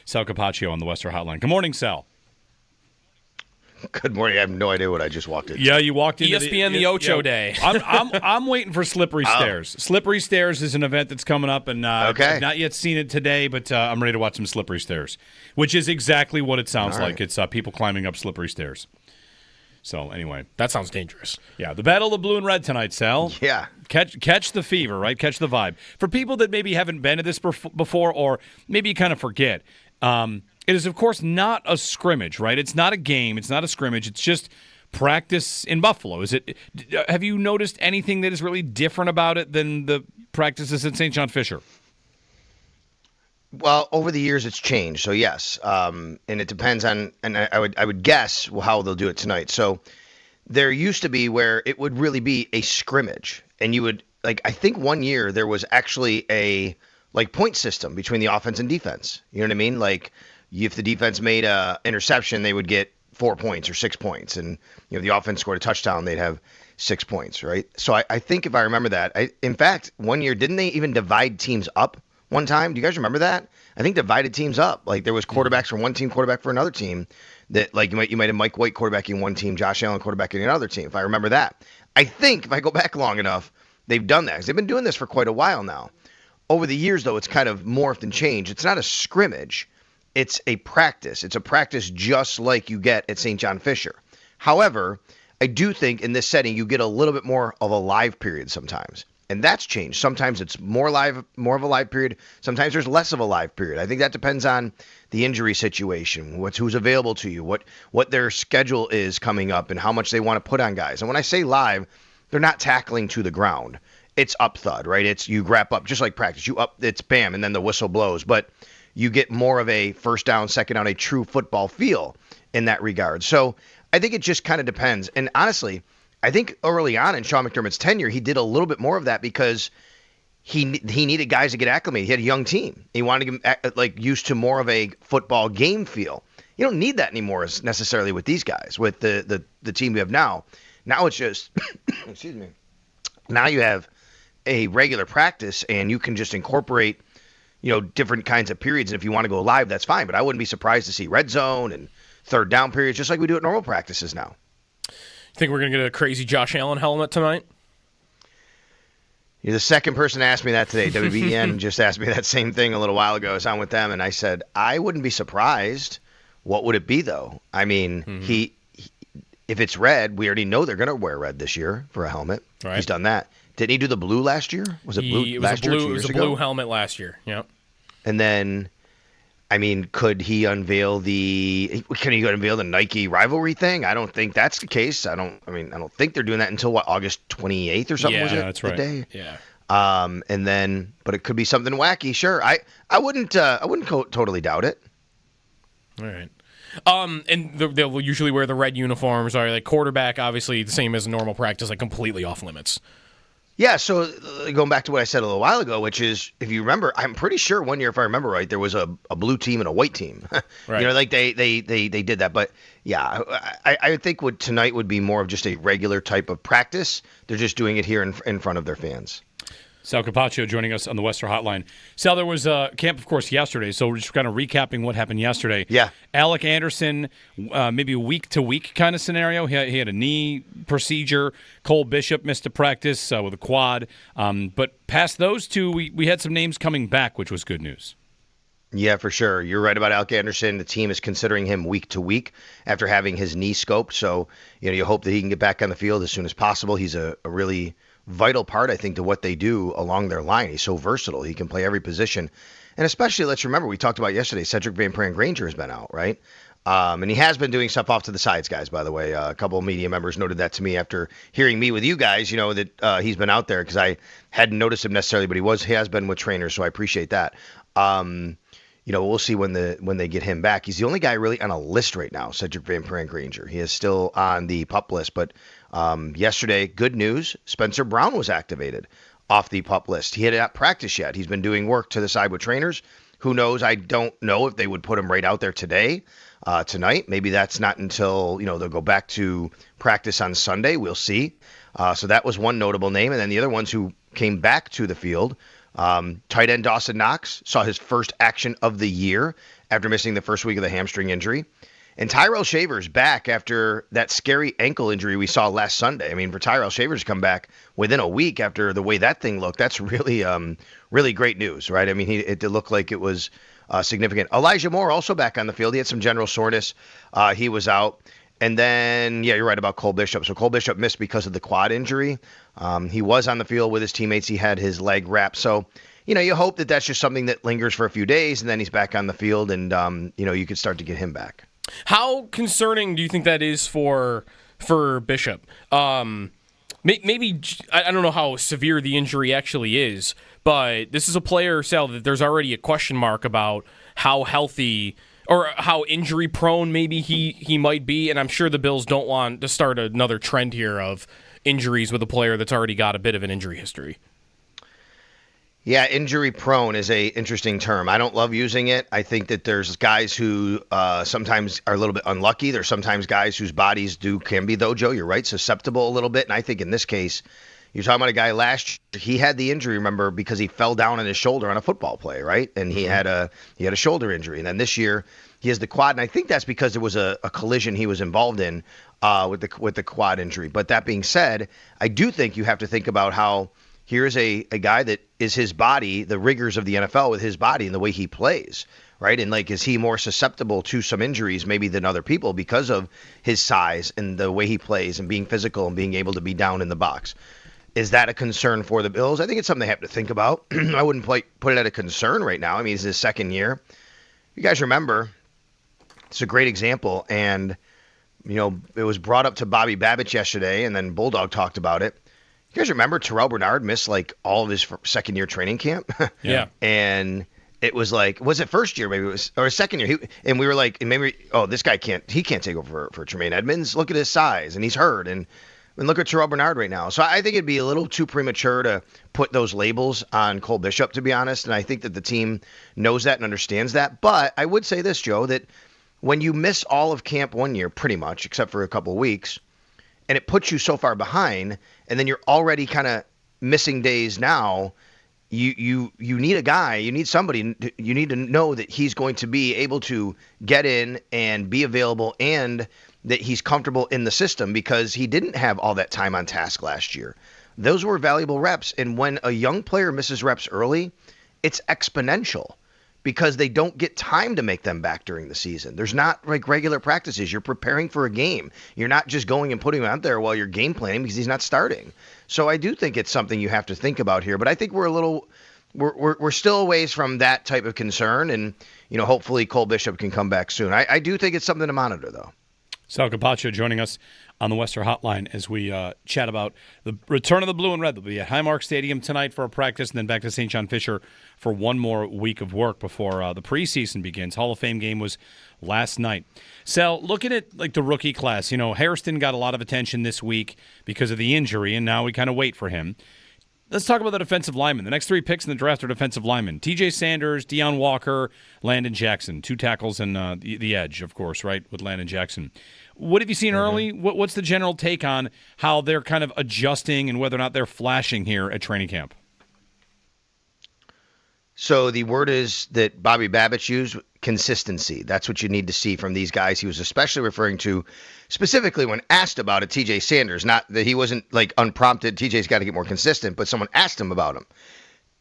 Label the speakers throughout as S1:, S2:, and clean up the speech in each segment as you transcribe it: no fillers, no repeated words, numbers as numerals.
S1: Sal Capaccio on the Western Hotline. Good morning, Sal.
S2: Good morning. I have no idea what I just walked into.
S1: Yeah, you walked into
S3: ESPN the Ocho Day.
S1: I'm waiting for Slippery Stairs. Slippery Stairs is an event that's coming up, and I've not yet seen it today, but I'm ready to watch some Slippery Stairs, which is exactly what it sounds like. It's people climbing up slippery stairs. So anyway,
S3: that sounds dangerous.
S1: Yeah, the Battle of Blue and Red tonight, Sal.
S2: Yeah.
S1: Catch the fever, right? Catch the vibe. For people that maybe haven't been to this before, or maybe you kind of forget, it is, of course, not a scrimmage, right? It's not a game. It's not a scrimmage. It's just practice in Buffalo. Have you noticed anything that is really different about it than the practices at St. John Fisher?
S2: Well, over the years, it's changed. So, yes. And it depends on, and I would guess how they'll do it tonight. So, there used to be where it would really be a scrimmage. And you would, I think one year there was actually a, point system between the offense and defense. You know what I mean? If the defense made a interception, they would get 4 points or 6 points. And, the offense scored a touchdown, they'd have 6 points, right? So I think if I remember that, in fact, one year, didn't they even divide teams up one time? Do you guys remember that? I think divided teams up. There was quarterbacks for one team, quarterback for another team. That, you might have Mike White quarterbacking one team, Josh Allen quarterbacking another team, if I remember that. I think if I go back long enough, they've done that. 'Cause they've been doing this for quite a while now. Over the years, though, it's kind of morphed and changed. It's not a scrimmage. It's a practice. It's a practice just like you get at St. John Fisher. However, I do think in this setting you get a little bit more of a live period sometimes. And that's changed. Sometimes it's more of a live period. Sometimes there's less of a live period. I think that depends on the injury situation, who's available to you, what their schedule is coming up, and how much they want to put on guys. And when I say live, they're not tackling to the ground. It's up thud, right? It's you wrap up just like practice. You up, it's bam, and then the whistle blows. But you get more of a first down, second down, a true football feel in that regard. So I think it just kind of depends. And honestly, I think early on in Sean McDermott's tenure, he did a little bit more of that because he needed guys to get acclimated. He had a young team. He wanted to get used to more of a football game feel. You don't need that anymore necessarily with these guys, with the team we have now. Now it's just, excuse me, now you have a regular practice and you can just incorporate different kinds of periods. And if you want to go live, that's fine. But I wouldn't be surprised to see red zone and third down periods, just like we do at normal practices now.
S3: Think we're going to get a crazy Josh Allen helmet tonight?
S2: You're the second person to ask me that today. WBEN just asked me that same thing a little while ago. I was on with them, and I said, I wouldn't be surprised. What would it be, though? I mean, he if it's red, we already know they're going to wear red this year for a helmet.
S3: Right.
S2: He's done that. Didn't he do the blue last year? Was it blue last year?
S3: It was a blue helmet last year. Yep.
S2: And then, could he unveil the Nike rivalry thing? I don't think that's the case. I don't think they're doing that until August 28th or something. Was it?
S1: That's right.
S2: Day?
S3: Yeah.
S2: And then, but it could be something wacky. Sure. I wouldn't totally doubt it.
S3: All right. And they'll usually wear the red uniforms. Or quarterback, obviously the same as normal practice, completely off limits.
S2: Yeah, so going back to what I said a little while ago, which is, if you remember, I'm pretty sure one year, if I remember right, there was a blue team and a white team.
S3: Right.
S2: They did that. But yeah, I think tonight would be more of just a regular type of practice. They're just doing it here in front of their fans.
S1: Sal Capaccio joining us on the Western Hotline. Sal, there was a camp, of course, yesterday, so we're just kind of recapping what happened yesterday.
S2: Yeah.
S1: Alec Anderson, maybe a week-to-week kind of scenario. He had a knee procedure. Cole Bishop missed a practice with a quad. But past those two, we had some names coming back, which was good news.
S2: Yeah, for sure. You're right about Alec Anderson. The team is considering him week to week after having his knee scoped. So, you hope that he can get back on the field as soon as possible. He's a really vital part, I think, to what they do along their line. He's so versatile. He can play every position. And especially, let's remember, we talked about yesterday, Cedric Van Pran-Granger has been out, right? And he has been doing stuff off to the sides, guys, by the way. A couple of media members noted that to me after hearing me with you guys, that he's been out there, because I hadn't noticed him necessarily, but he has been with trainers, so I appreciate that. We'll see when they get him back. He's the only guy really on a list right now, Cedric Van Pran-Granger. He is still on the PUP list, but yesterday, good news, Spencer Brown was activated off the PUP list. He had not practiced yet. He's been doing work to the side with trainers. Who knows? I don't know if they would put him right out there tonight. Maybe that's not until, they'll go back to practice on Sunday. We'll see. So that was one notable name. And then the other ones who came back to the field, tight end Dawson Knox saw his first action of the year after missing the first week of the hamstring injury. And Tyrell Shavers back after that scary ankle injury we saw last Sunday. I mean, for Tyrell Shavers to come back within a week after the way that thing looked, that's really, really great news, right? I mean, it looked like it was significant. Elijah Moore also back on the field. He had some general soreness. He was out. And then, yeah, you're right about Cole Bishop. So Cole Bishop missed because of the quad injury. He was on the field with his teammates. He had his leg wrapped. So, you hope that that's just something that lingers for a few days, and then he's back on the field, and, you could start to get him back.
S3: How concerning do you think that is for Bishop? Maybe I don't know how severe the injury actually is, but this is a player, Sal, that there's already a question mark about how healthy or how injury prone maybe he might be, and I'm sure the Bills don't want to start another trend here of injuries with a player that's already got a bit of an injury history.
S2: Yeah, injury prone is a interesting term. I don't love using it. I think that there's guys who sometimes are a little bit unlucky. There's sometimes guys whose bodies can be, though, Joe, you're right, susceptible a little bit. And I think in this case, you're talking about a guy last year, he had the injury, remember, because he fell down on his shoulder on a football play, right? And he had a shoulder injury. And then this year he has the quad, and I think that's because there was a collision he was involved in with the quad injury. But that being said, I do think you have to think about how here's a guy that is his body, the rigors of the NFL with his body and the way he plays, right? And is he more susceptible to some injuries maybe than other people because of his size and the way he plays and being physical and being able to be down in the box? Is that a concern for the Bills? I think it's something they have to think about. I wouldn't put it at a concern right now. I mean, it's his second year. You guys remember, it's a great example. And, it was brought up to Bobby Babbitt yesterday, and then Bulldog talked about it. You guys remember Terrell Bernard missed all of his second year training camp?
S3: Yeah.
S2: And it was was it first year? Maybe it was, or second year. And we were like, this guy can't take over for Tremaine Edmonds. Look at his size, and he's hurt. And look at Terrell Bernard right now. So I think it'd be a little too premature to put those labels on Cole Bishop, to be honest. And I think that the team knows that and understands that. But I would say this, Joe, that when you miss all of camp one year, pretty much, except for a couple of weeks, and it puts you so far behind, and then you're already kind of missing days now, you need a guy, you need somebody, you need to know that he's going to be able to get in and be available and that he's comfortable in the system because he didn't have all that time on task last year. Those were valuable reps, and when a young player misses reps early, it's exponential because they don't get time to make them back during the season. There's not regular practices. You're preparing for a game. You're not just going and putting him out there while you're game planning because he's not starting. So I do think it's something you have to think about here. But I think we're still a ways from that type of concern, and hopefully Cole Bishop can come back soon. I do think it's something to monitor, though.
S1: Sal Capaccio joining us on the Western Hotline as we chat about the return of the blue and red. They'll be at Highmark Stadium tonight for a practice and then back to St. John Fisher for one more week of work before the preseason begins. Hall of Fame game was last night. Sal, looking at the rookie class, Hairston got a lot of attention this week because of the injury, and now we kind of wait for him. Let's talk about the defensive linemen. The next three picks in the draft are defensive linemen. TJ Sanders, Deion Walker, Landon Jackson. Two tackles and the edge, of course, right, with Landon Jackson. What have you seen early? What's the general take on how they're kind of adjusting and whether or not they're flashing here at training camp?
S2: So the word is that Bobby Babbitt used, consistency. That's what you need to see from these guys. He was especially referring to specifically when asked about it, TJ Sanders, not that he wasn't unprompted. TJ's got to get more consistent, but someone asked him about him.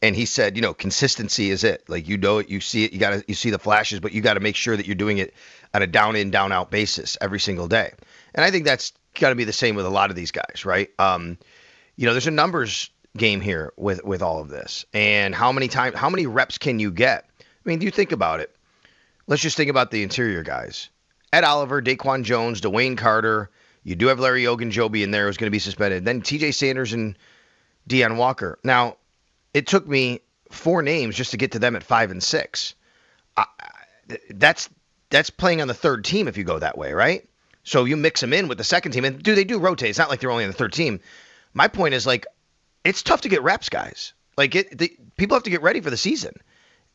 S2: And he said, consistency is it. You see it, you see the flashes, but you got to make sure that you're doing it on a down in, down out basis every single day. And I think that's got to be the same with a lot of these guys, right? There's a numbers game here with all of this. And how many reps can you get? I mean, do you think about it? Let's just think about the interior guys. Ed Oliver, Daquan Jones, Dwayne Carter. You do have Larry Ogunjobi in there who's going to be suspended. Then TJ Sanders and Deion Walker. Now, it took me 4 names just to get to them at 5 and 6. That's playing on the third team if you go that way, right? So you mix them in with the second team. And they do rotate. It's not like they're only on the third team. My point is, it's tough to get reps, guys. People have to get ready for the season.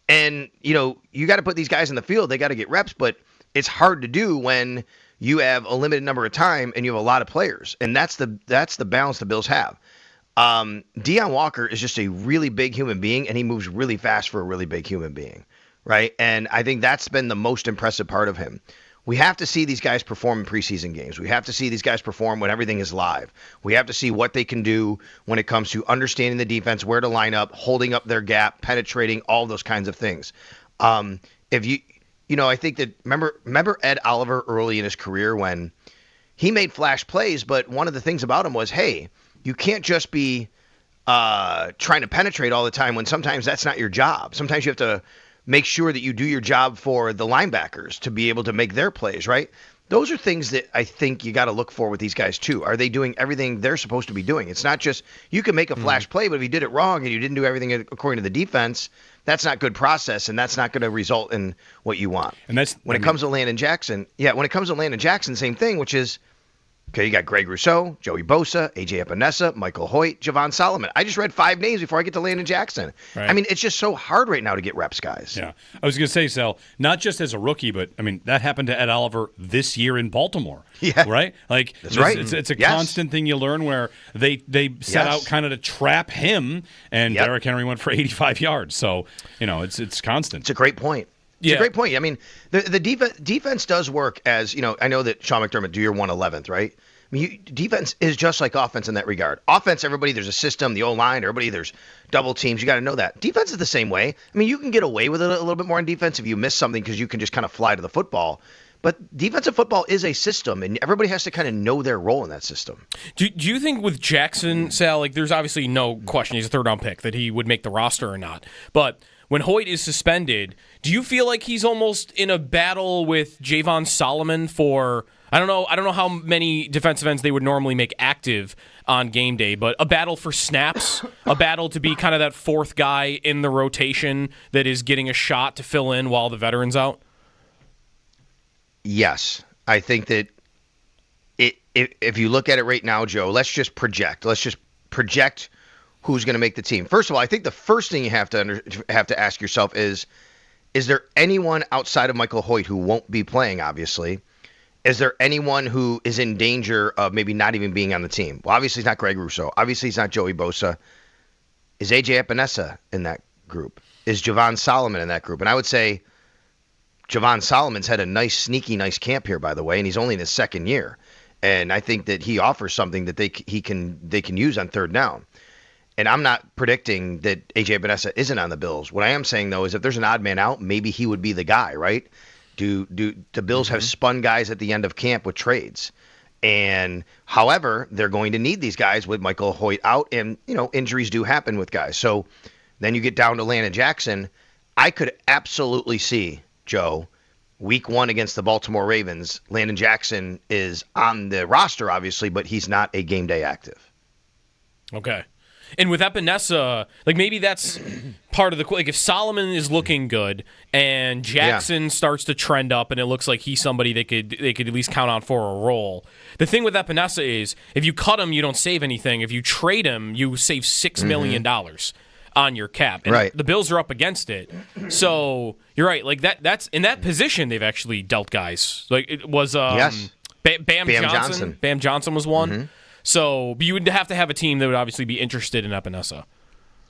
S2: And, you got to put these guys in the field. They got to get reps, but it's hard to do when you have a limited number of time and you have a lot of players. And that's the balance the Bills have. Deion Walker is just a really big human being, and he moves really fast for a really big human being, right? And I think that's been the most impressive part of him. We have to see these guys perform in preseason games. We have to see these guys perform when everything is live. We have to see what they can do when it comes to understanding the defense, where to line up, holding up their gap, penetrating, all those kinds of things. If I think that remember Ed Oliver early in his career when he made flash plays, but one of the things about him was, hey, you can't just be trying to penetrate all the time when sometimes that's not your job. Sometimes you have to make sure that you do your job for the linebackers to be able to make their plays, right? Those are things that I think you got to look for with these guys too. Are they doing everything they're supposed to be doing? It's not just you can make a flash play, but if you did it wrong and you didn't do everything according to the defense, that's not good process, and that's not going to result in what you want.
S1: And that's
S2: when it comes to Landon Jackson. Yeah, when it comes to Landon Jackson, same thing, which is, okay, you got Greg Rousseau, Joey Bosa, A.J. Epinesa, Michael Hoyt, Javon Solomon. I just read 5 names before I get to Landon Jackson.
S1: Right.
S2: I mean, it's just so hard right now to get reps, guys.
S1: Yeah. I was going to say, Sal, not just as a rookie, but, I mean, that happened to Ed Oliver this year in Baltimore.
S2: Yeah.
S1: Right? Like,
S2: that's right.
S1: It's a
S2: Yes.
S1: constant thing you learn where they set out kind of to trap him, and Derrick Henry went for 85 yards. So, it's constant.
S2: It's a great point. It's a great point. I mean, the defense does work as, I know that Sean McDermott do your 111th, right? I mean, defense is just like offense in that regard. Offense, everybody, there's a system, the O-line, everybody, there's double teams. You got to know that. Defense is the same way. I mean, you can get away with it a little bit more in defense if you miss something because you can just kind of fly to the football. But defensive football is a system, and everybody has to kind of know their role in that system.
S3: Do you think with Jackson, Sal, like there's obviously no question he's a third-round pick, that he would make the roster or not. But when Hoyt is suspended, do you feel like he's almost in a battle with Javon Solomon for – I don't know how many defensive ends they would normally make active on game day, but a battle for snaps, a battle to be kind of that fourth guy in the rotation that is getting a shot to fill in while the veteran's out?
S2: Yes. I think that if you look at it right now, Joe, let's just project. Let's just project who's going to make the team. First of all, I think the first thing you have to ask yourself is there anyone outside of Michael Hoyt who won't be playing, obviously? Is there anyone who is in danger of maybe not even being on the team? Well, obviously it's not Greg Rousseau. Obviously it's not Joey Bosa. Is A.J. Epinesa in that group? Is Javon Solomon in that group? And I would say Javon Solomon's had a nice camp here, by the way, and he's only in his second year. And I think that he offers something that they can use on third down. And I'm not predicting that A.J. Epinesa isn't on the Bills. What I am saying, though, is if there's an odd man out, maybe he would be the guy, right? Do the Bills have spun guys at the end of camp with trades? And however, they're going to need these guys with Michael Hoyt out, and injuries do happen with guys. So then you get down to Landon Jackson. I could absolutely see, Joe, week 1 against the Baltimore Ravens, Landon Jackson is on the roster, obviously, but he's not a game day active.
S3: Okay. And with Epinesa, like maybe that's part of the like if Solomon is looking good and Jackson starts to trend up and it looks like he's somebody they could at least count on for a role. The thing with Epinesa is if you cut him, you don't save anything. If you trade him, you save $6 million on your cap. And the Bills are up against it. So you're right. Like that's in that position they've actually dealt guys. Like it was Bam Johnson. Bam Johnson was one. Mm-hmm. So you would have to have a team that would obviously be interested in Epinesa.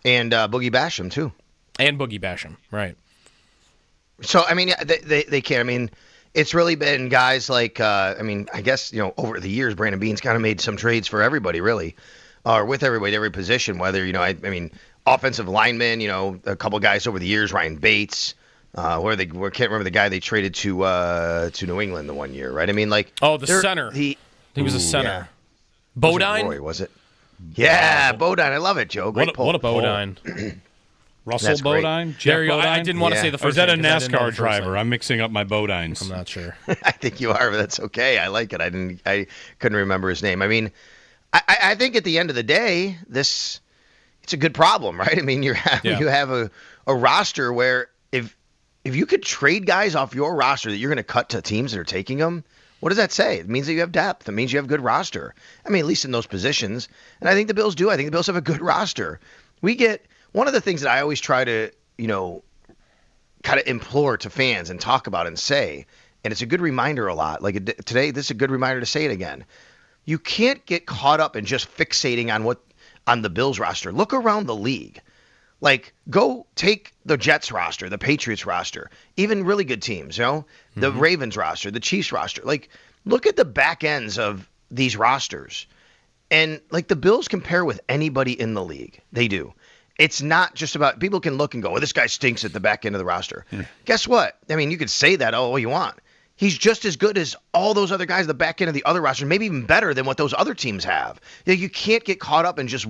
S2: And Boogie Basham, too.
S3: And Boogie Basham, right.
S2: So, I mean, they can. I mean, it's really been guys like, I guess, over the years, Brandon Beane's kind of made some trades for everybody, really, or with everybody, every position, whether, offensive linemen, a couple guys over the years, Ryan Bates, can't remember the guy they traded to New England the one year, right? I mean, like.
S3: Oh, the center. He was a center.
S2: Yeah.
S3: Bodine?
S2: Roy, was it? Yeah, Bodine. I love it, Joe. Great pull.
S3: What a Bodine.
S1: Russell Bodine?
S3: There you go. I didn't want to say the first
S1: name. Or is that a NASCAR driver? I'm mixing up my Bodines.
S3: I'm not sure.
S2: I think you are, but that's okay. I like it. I couldn't remember his name. I mean, I think at the end of the day, it's a good problem, right? I mean, you have a roster where if you could trade guys off your roster that you're going to cut to teams that are taking them, what does that say? It means that you have depth. It means you have a good roster. I mean, at least in those positions. And I think the Bills do. I think the Bills have a good roster. We get one of the things that I always try to, kind of implore to fans and talk about and say, and it's a good reminder a lot. Like today, this is a good reminder to say it again. You can't get caught up in just fixating on the Bills roster. Look around the league. Like, go take the Jets roster, the Patriots roster, even really good teams, the Ravens roster, the Chiefs roster. Like, look at the back ends of these rosters. And, like, the Bills compare with anybody in the league. They do. It's not just about – people can look and go, well, this guy stinks at the back end of the roster. Guess what? I mean, you could say that all you want. He's just as good as all those other guys at the back end of the other roster, maybe even better than what those other teams have. You can't get caught up in just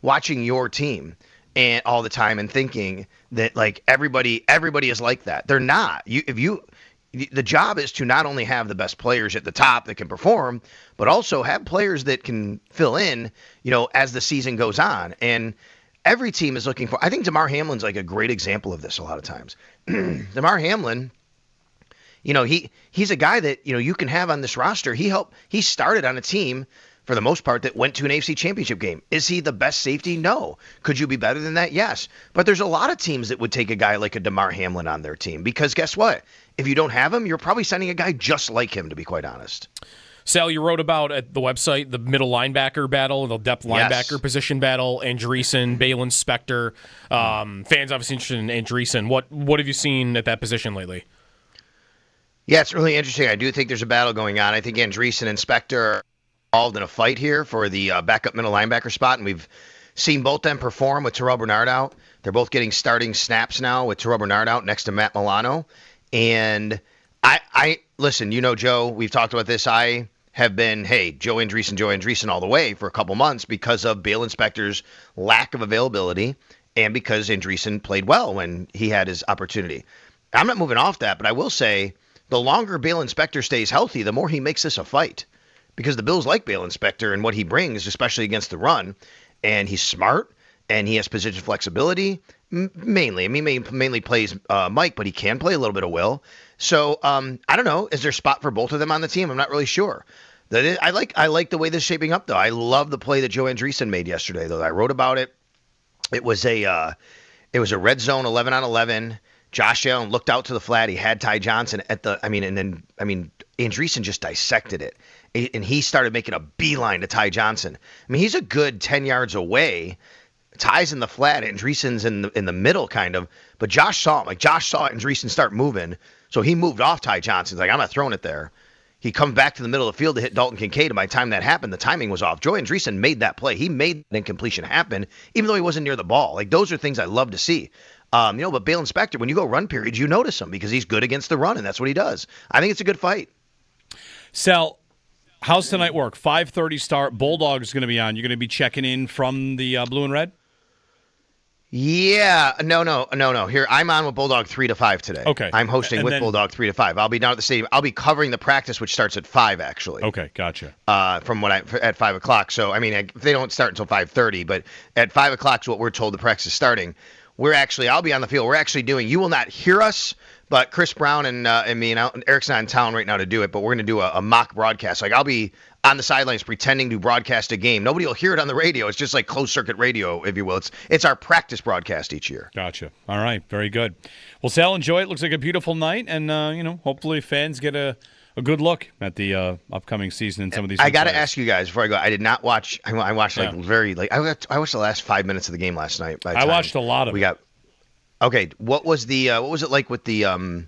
S2: watching your team and all the time and thinking that like everybody is like that. They're not. The job is to not only have the best players at the top that can perform, but also have players that can fill in, as the season goes on. And every team is looking for. I think Damar Hamlin's like a great example of this a lot of times. Damar Hamlin, he's a guy that you can have on this roster. He started on a team for the most part, that went to an AFC Championship game. Is he the best safety? No. Could you be better than that? Yes. But there's a lot of teams that would take a guy like a Damar Hamlin on their team because guess what? If you don't have him, you're probably signing a guy just like him, to be quite honest.
S3: Sal, you wrote about at the website the middle linebacker battle, the depth linebacker position battle, Andreessen, Balin Spector. Fans obviously interested in Andreessen. What have you seen at that position lately?
S2: Yeah, it's really interesting. I do think there's a battle going on. I think Andreessen and Spector involved in a fight here for the backup middle linebacker spot, and we've seen both them perform with Terrell Bernard out. They're both getting starting snaps now with Terrell Bernard out next to Matt Milano. And I listen, Joe, we've talked about this. I have been, Joe Andreessen all the way for a couple months because of Balin Spector's lack of availability and because Andreessen played well when he had his opportunity. I'm not moving off that, but I will say the longer Balin Spector stays healthy, the more he makes this a fight. Because the Bills like Balin Spector and what he brings, especially against the run. And he's smart, and he has position flexibility, mainly. I mean, mainly plays Mike, but he can play a little bit of Will. So, I don't know. Is there a spot for both of them on the team? I'm not really sure. I like the way this is shaping up, though. I love the play that Joe Andreessen made yesterday, though. I wrote about it. It was a red zone 11-on-11. Josh Allen looked out to the flat. He had Ty Johnson Andreessen just dissected it. And he started making a beeline to Ty Johnson. I mean, he's a good 10 yards away. Ty's in the flat. Andreessen's in the middle, kind of. But Josh saw him. Like, Josh saw Andreessen start moving. So he moved off Ty Johnson. He's like, I'm not throwing it there. He comes back to the middle of the field to hit Dalton Kincaid. And by the time that happened, the timing was off. Joe Andreessen made that play. He made that incompletion happen, even though he wasn't near the ball. Like, those are things I love to see. But Balin Spector, when you go run periods, you notice him because he's good against the run, and that's what he does. I think it's a good fight.
S1: Sal, how's tonight work? 5:30 start. Bulldog's going to be on. You're going to be checking in from the blue and red?
S2: Yeah. No. Here, I'm on with Bulldog 3 to 5 today.
S1: Okay.
S2: I'm hosting with Bulldog 3 to 5. I'll be down at the stadium. I'll be covering the practice, which starts at 5, actually.
S1: Okay, gotcha.
S2: At 5 o'clock. So, I mean, they don't start until 5:30, but at 5 o'clock is what we're told the practice is starting. I'll be on the field. We're actually doing, you will not hear us, but Chris Brown and me and Eric's not in town right now to do it, but we're going to do a mock broadcast. Like, I'll be on the sidelines pretending to broadcast a game. Nobody will hear it on the radio. It's just like closed circuit radio, if you will. It's our practice broadcast each year.
S1: Gotcha. All right. Very good. Well, Sal, enjoy it. Looks like a beautiful night, and, hopefully fans get a good look at the upcoming season in some of these.
S2: I got to ask you guys before I go. I did not watch. I watched I watched the last 5 minutes of the game last night.
S1: I watched a lot of it.
S2: Okay. What was it like with the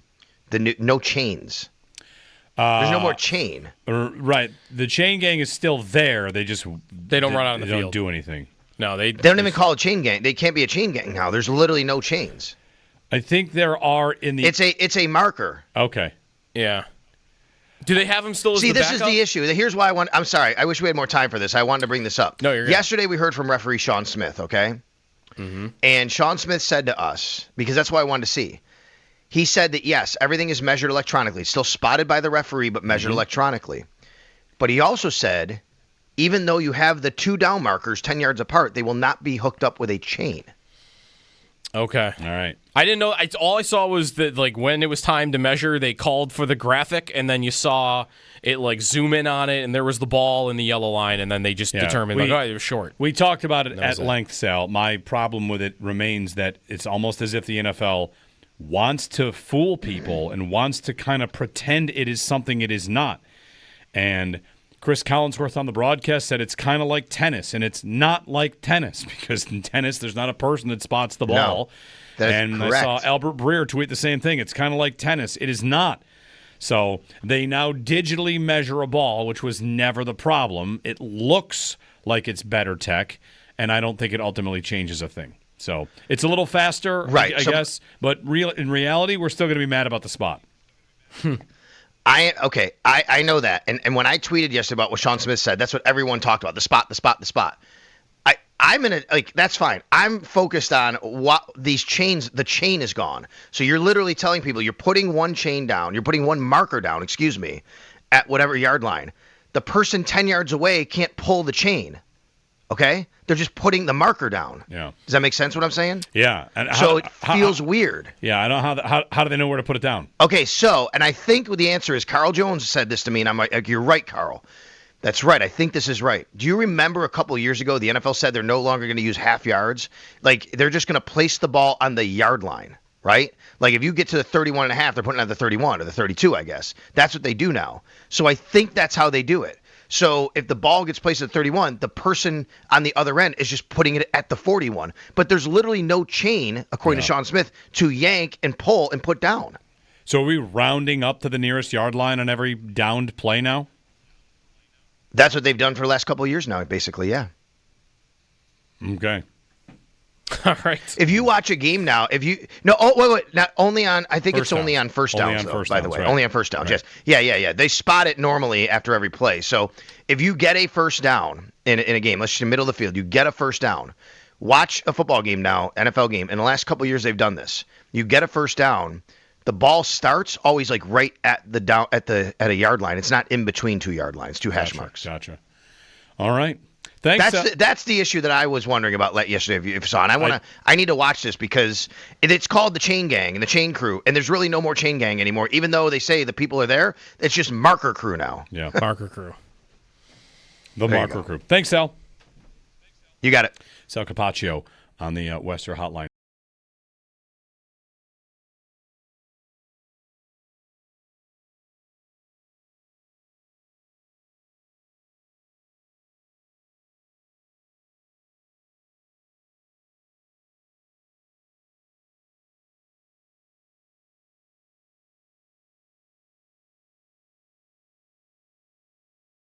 S2: no chains? There's no more chain.
S1: Right. The chain gang is still there. They don't
S3: run out on the field.
S1: They don't do anything.
S3: No, they
S2: don't even call it chain gang. They can't be a chain gang now. There's literally no chains.
S1: I think there are in the.
S2: It's a marker.
S1: Okay.
S3: Yeah. Do they have him still as
S2: See,
S3: the
S2: this
S3: backup?
S2: is the issue. Here's why I'm sorry. I wish we had more time for this. I wanted to bring this up.
S3: No, you're good.
S2: Yesterday we heard from referee Sean Smith, okay?
S3: Mm-hmm.
S2: And Sean Smith said to us, because that's what I wanted to see, he said that, yes, everything is measured electronically. It's still spotted by the referee, but measured electronically. But he also said, even though you have the 2 down markers 10 yards apart, they will not be hooked up with a chain.
S3: Okay.
S1: All right.
S3: I didn't know. All I saw was that, like, when it was time to measure, they called for the graphic, and then you saw it, like, zoom in on it, and there was the ball in the yellow line, and then they just determined, it was short.
S1: We talked about it at length, Sal. My problem with it remains that it's almost as if the NFL wants to fool people and wants to kind of pretend it is something it is not. And Chris Collinsworth on the broadcast said it's kind of like tennis, and it's not like tennis because in tennis there's not a person that spots the ball.
S2: No, that is
S1: and
S2: correct.
S1: I saw Albert Breer tweet the same thing. It's kind of like tennis. It is not. So they now digitally measure a ball, which was never the problem. It looks like it's better tech, and I don't think it ultimately changes a thing. So it's a little faster,
S2: right?
S1: I guess, but in reality, we're still going to be mad about the spot.
S2: I know that. And when I tweeted yesterday about what Sean Smith said, that's what everyone talked about, the spot. I'm in a, like, that's fine. I'm focused on what these chains, the chain is gone. So you're literally telling people you're putting one chain down, you're putting one marker down, at whatever yard line. The person 10 yards away can't pull the chain. Okay? They're just putting the marker down.
S1: Yeah.
S2: Does that make sense what I'm saying?
S1: Yeah. And
S2: so it feels weird.
S1: Yeah, I don't know how do they know where to put it down?
S2: Okay, so, and I think what the answer is, Carl Jones said this to me, and I'm like, you're right, Carl. That's right. I think this is right. Do you remember a couple of years ago, the NFL said they're no longer going to use half yards? Like, they're just going to place the ball on the yard line, right? Like, if you get to the 31 and a half, they're putting it at the 31 or the 32, I guess. That's what they do now. So I think that's how they do it. So if the ball gets placed at 31, the person on the other end is just putting it at the 41. But there's literally no chain, according to Sean Smith, to yank and pull and put down.
S1: So are we rounding up to the nearest yard line on every downed play now?
S2: That's what they've done for the last couple of years now, basically, yeah.
S1: Okay.
S3: All right.
S2: If you watch a game now, not only on, I think it's only on first downs, by the way.
S1: Right.
S2: Only on first downs,
S1: right.
S2: yes. Yeah. They spot it normally after every play. So if you get a first down in a game, let's just in the middle of the field, you get a first down. Watch a football game now, NFL game. In the last couple of years, they've done this. You get a first down. The ball starts always like right at a yard line. It's not in between 2 yard lines, two hash marks.
S1: Gotcha. All right. Thanks.
S2: That's the issue that I was wondering about yesterday. If you saw, and I need to watch this because it's called the Chain Gang and the Chain Crew, and there's really no more Chain Gang anymore. Even though they say the people are there, it's just Marker Crew now.
S1: Yeah,
S3: Marker Crew.
S1: The Marker Crew. Thanks, Sal.
S2: You got it.
S1: Sal Capaccio on the Western Hotline.